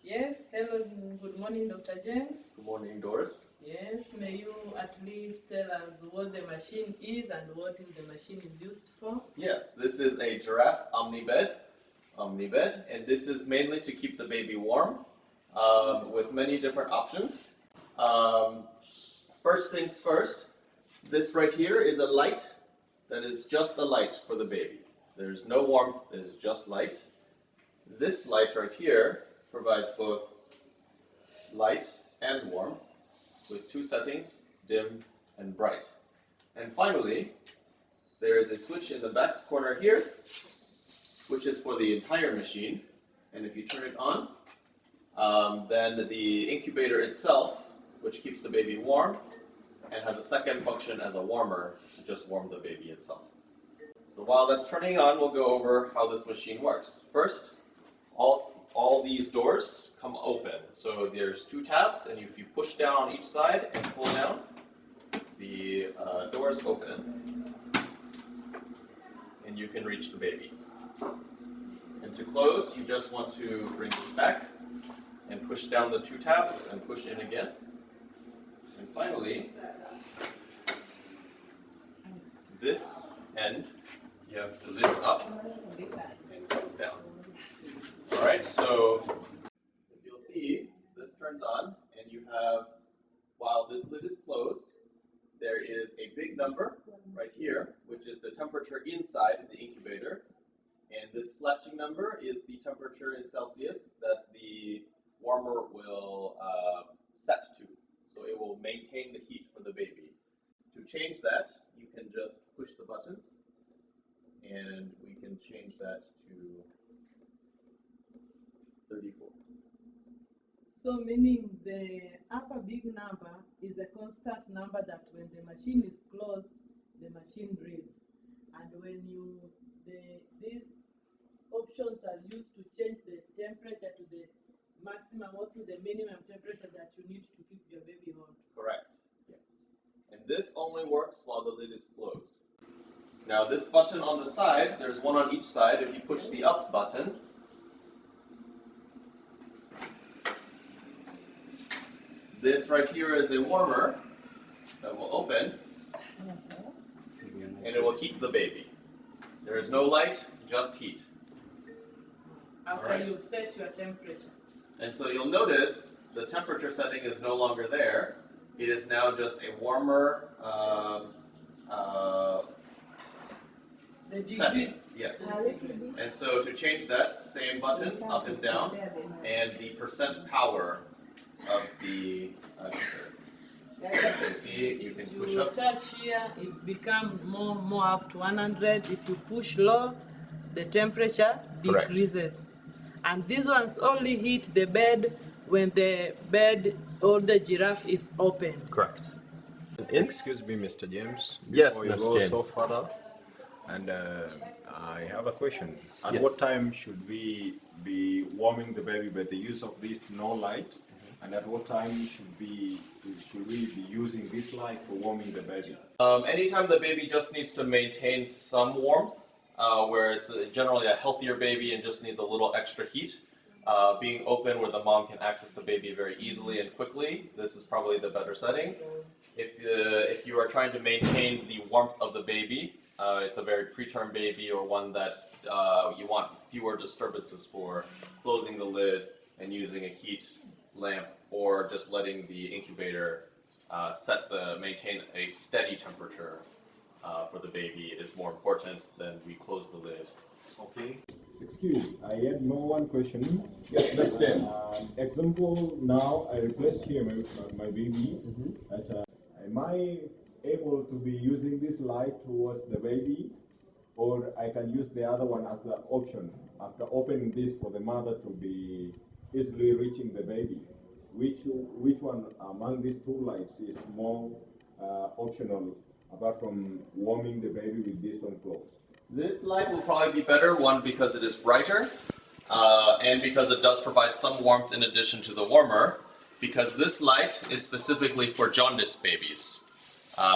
Yes, hello, good morning, Dr. James. Good morning, Doris. Yes, may you at least tell us what the machine is and what the machine is used for? Yes, this is a giraffe omnibed, and this is mainly to keep the baby warm with many different options. First things first, this right here is a light that is just a light for the baby. There's no warmth, it is just light. This light right here provides both light and warmth with two settings, dim and bright. And finally, there is a switch in the back corner here, which is for the entire machine. And if you turn it on, then the incubator itself, which keeps the baby warm, and has a second function as a warmer to just warm the baby itself. So while that's turning on, we'll go over how this machine works. First, all these doors come open. So there's two tabs, and if you push down on each side and pull down, the doors open, and you can reach the baby. And to close, you just want to bring this back and push down the two tabs and push in again. And finally, this end, you have to lift up and comes down. Alright, so if you'll see, this turns on, and you have, while this lid is closed, there is a big number right here, which is the temperature inside the incubator. And this flashing number is the temperature in Celsius that the warmer will set to. So it will maintain the heat for the baby. To change that, you can just push the buttons, and we can change that to 34. So meaning the upper big number is a constant number that when the machine is closed, the machine reads. And when these options are used to change the temperature to the maximum or to the minimum temperature that you need to keep your baby hot. Correct, yes. And this only works while the lid is closed. Now this button on the side, there's one on each side. If you push the up button, this right here is a warmer that will open, and it will heat the baby. There is no light, just heat. After you've set your temperature. And so you'll notice the temperature setting is no longer there. It is now just a warmer setting. Yes. And so to change that, same buttons, up and down, and the percent power of the heater. You can see, you can push up. Touch here, it's become more up to 100. If you push low, the temperature decreases. Correct. And these ones only heat the bed when the bed or the giraffe is open. Correct. Excuse me, Mr. James. Yes, Before you Mr. go James. so further, and I have a question. At Yes. what time should we be warming the baby by the use of this no light? And at what time should we be using this light for warming the baby? Anytime the baby just needs to maintain some warmth, where it's generally a healthier baby and just needs a little extra heat, being open where the mom can access the baby very easily and quickly, this is probably the better setting. If you are trying to maintain the warmth of the baby, it's a very preterm baby or one that you want fewer disturbances for, closing the lid and using a heat lamp or just letting the incubator maintain a steady temperature for the baby is more important than we close the lid. Okay. Excuse, I had no one question. Yes, that's James. Example, now I replaced here my baby. Am I able to be using this light towards the baby, or I can use the other one as the option after opening this for the mother to be easily reaching the baby? Which one among these two lights is more optional apart from warming the baby with this one closed? This light will probably be better, one because it is brighter, and because it does provide some warmth in addition to the warmer, because this light is specifically for jaundice babies.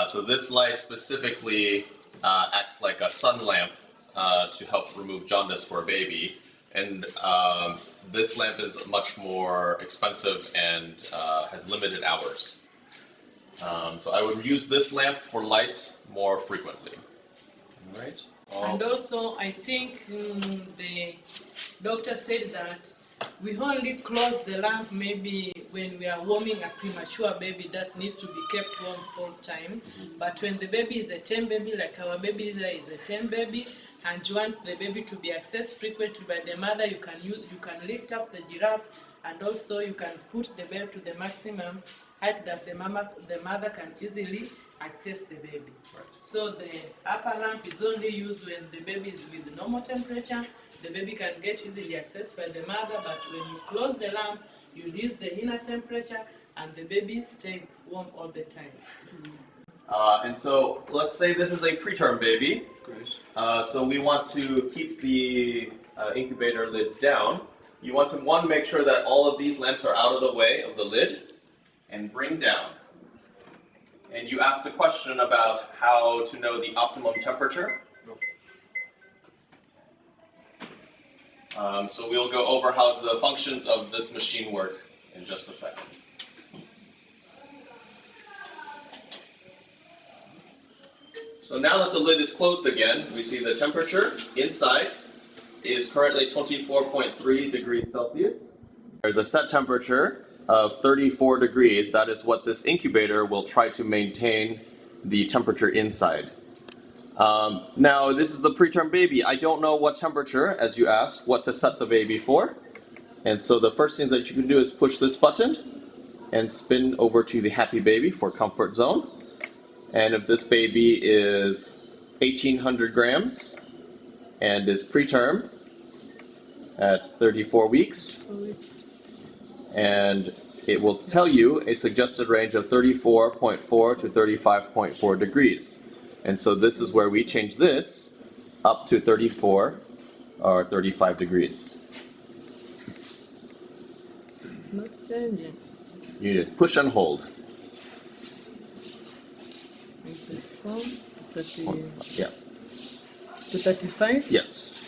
So this light specifically acts like a sun lamp to help remove jaundice for a baby. And This lamp is much more expensive and has limited hours. So I would use this lamp for light more frequently. All right. And also, I think the doctor said that we only close the lamp maybe when we are warming a premature baby that needs to be kept warm full time. But when the baby is a 10 baby, like our baby is a 10 baby, and you want the baby to be accessed frequently by the mother, you can lift up the giraffe, and also you can put the baby to the maximum height that the mother can easily access the baby. Right. So the upper lamp is only used when the baby is with normal temperature. The baby can get easily accessed by the mother, but when you close the lamp, you lose the inner temperature and the baby stays warm all the time. And so let's say this is a preterm baby. So we want to keep the incubator lid down. You want to, make sure that all of these lamps are out of the way of the lid and bring down. And you asked the question about how to know the optimum temperature. So we'll go over how the functions of this machine work in just a second. So now that the lid is closed again, we see the temperature inside is currently 24.3 degrees Celsius. There's a set temperature of 34 degrees. That is what this incubator will try to maintain the temperature inside. Now, this is the preterm baby. I don't know what temperature, as you asked, what to set the baby for. And so the first things that you can do is push this button and spin over to the happy baby for comfort zone. And if this baby is 1,800 grams and is preterm at 34 weeks, and it will tell you a suggested range of 34.4 to 35.4 degrees. And so this is where we change this up to 34 or 35 degrees. It's not changing. You need to push and hold. 34, 30, Yeah. to 35? Yes.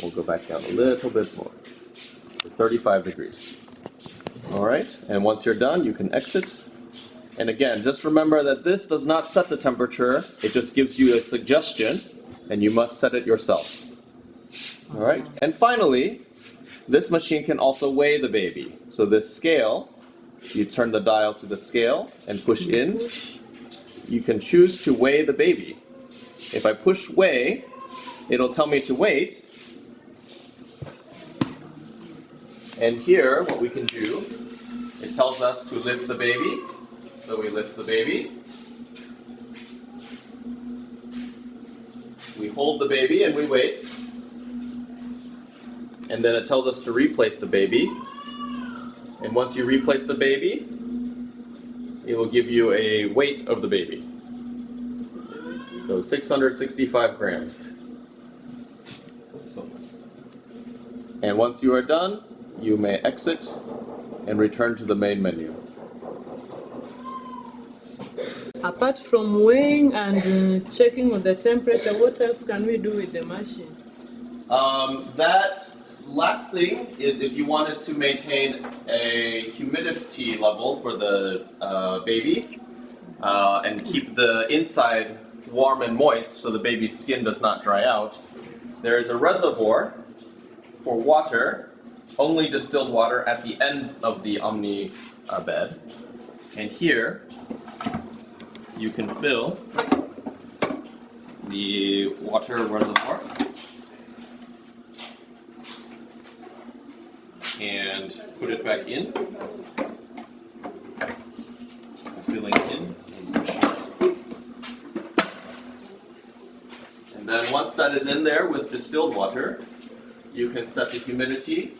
We'll go back down a little bit more. 35 degrees. All right, and once you're done, you can exit. And again, just remember that this does not set the temperature. It just gives you a suggestion, and you must set it yourself. All right, and finally, this machine can also weigh the baby. So this scale, you turn the dial to the scale and push in. You can choose to weigh the baby. If I push weigh, it'll tell me to wait. And here, what we can do, it tells us to lift the baby. So we lift the baby. We hold the baby and we wait. And then it tells us to replace the baby. And once you replace the baby, it will give you a weight of the baby. So 665 grams. And once you are done, you may exit and return to the main menu. Apart from weighing and checking on the temperature, what else can we do with the machine? That last thing is if you wanted to maintain a humidity level for the baby and keep the inside warm and moist so the baby's skin does not dry out, there is a reservoir for water, only distilled water, at the end of the Omni bed. And here you can fill the water reservoir and put it back in, filling in and pushing in. And then once that is in there with distilled water, you can set the humidity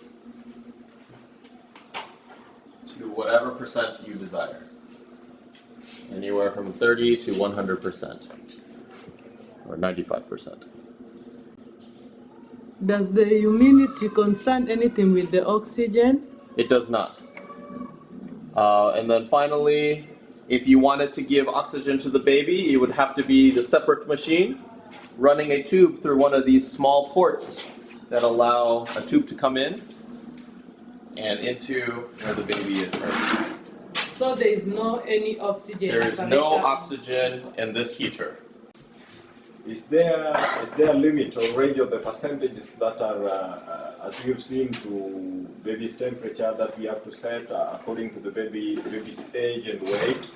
to whatever percent you desire. Anywhere from 30 to 100%, or 95%. Does the humidity concern anything with the oxygen? It does not. And then finally, if you wanted to give oxygen to the baby, it would have to be the separate machine running a tube through one of these small ports that allow a tube to come in and into where the baby is right. So there is no any oxygen. There is no apparatus. oxygen in this heater. Is there a limit or range of the percentages that are, as we've seen, to baby's temperature that we have to set according to the baby's age and weight,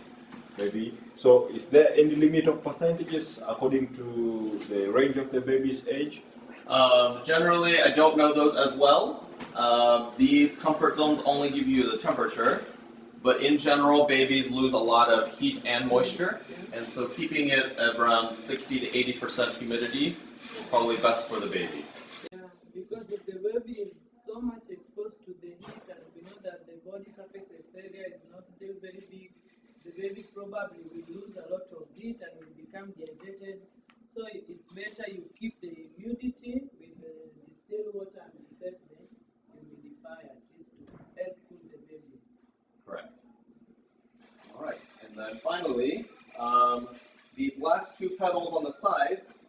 maybe? So is there any limit of percentages according to the range of the baby's age? Generally, I don't know those as well. These comfort zones only give you the temperature, but in general, babies lose a lot of heat and moisture, and so keeping it at around 60 to 80% humidity is probably best for the baby. Yeah, because if the baby is so much exposed to the heat, and we know that the body surface area is not still very big, the baby probably will lose a lot of heat and will become dehydrated. So it's better you keep the humidity with the distilled water and you set the humidifier at least to help cool the baby. Correct. All right, and then finally, these last two pedals on the sides,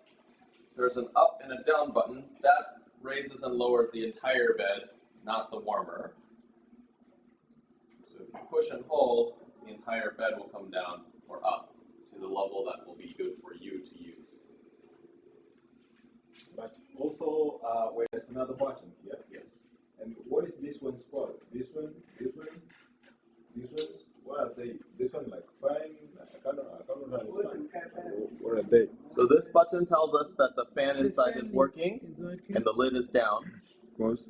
there's an up and a down button. That raises and lowers the entire bed, not the warmer. So if you push and hold, the entire bed will come down or up to the level that will be good for you to use. But also, there's another button here. Yes. And what is this one's for? This one, these ones? What are they? This one like fan? I cannot understand. What are they? So this button tells us that the fan inside is working and the lid is down.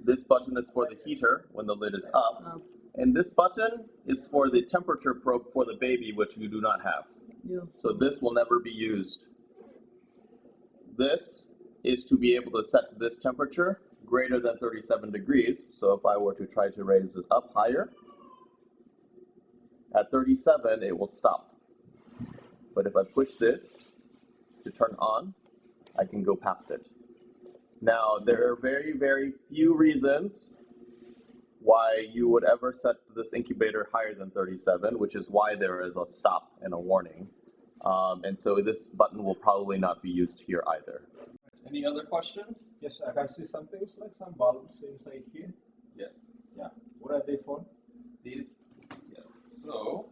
This button is for the heater when the lid is up. And this button is for the temperature probe for the baby, which you do not have. Yeah. So this will never be used. This is to be able to set this temperature greater than 37 degrees. So if I were to try to raise it up higher, at 37 it will stop. But if I push this to turn on, I can go past it. Now there are very, very few reasons why you would ever set this incubator higher than 37, which is why there is a stop and a warning. And so this button will probably not be used here either. Any other questions? Yes, I can see some things like some bulbs inside here. Yes. Yeah. What are they for? These, yes. So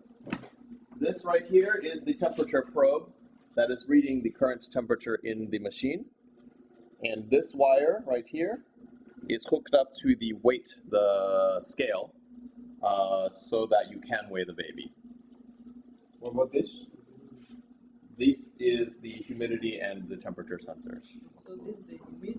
this right here is the temperature probe that is reading the current temperature in the machine. And this wire right here is hooked up to the weight, the scale, so that you can weigh the baby. What about this? This is the humidity and the temperature sensors. So this is the humidity.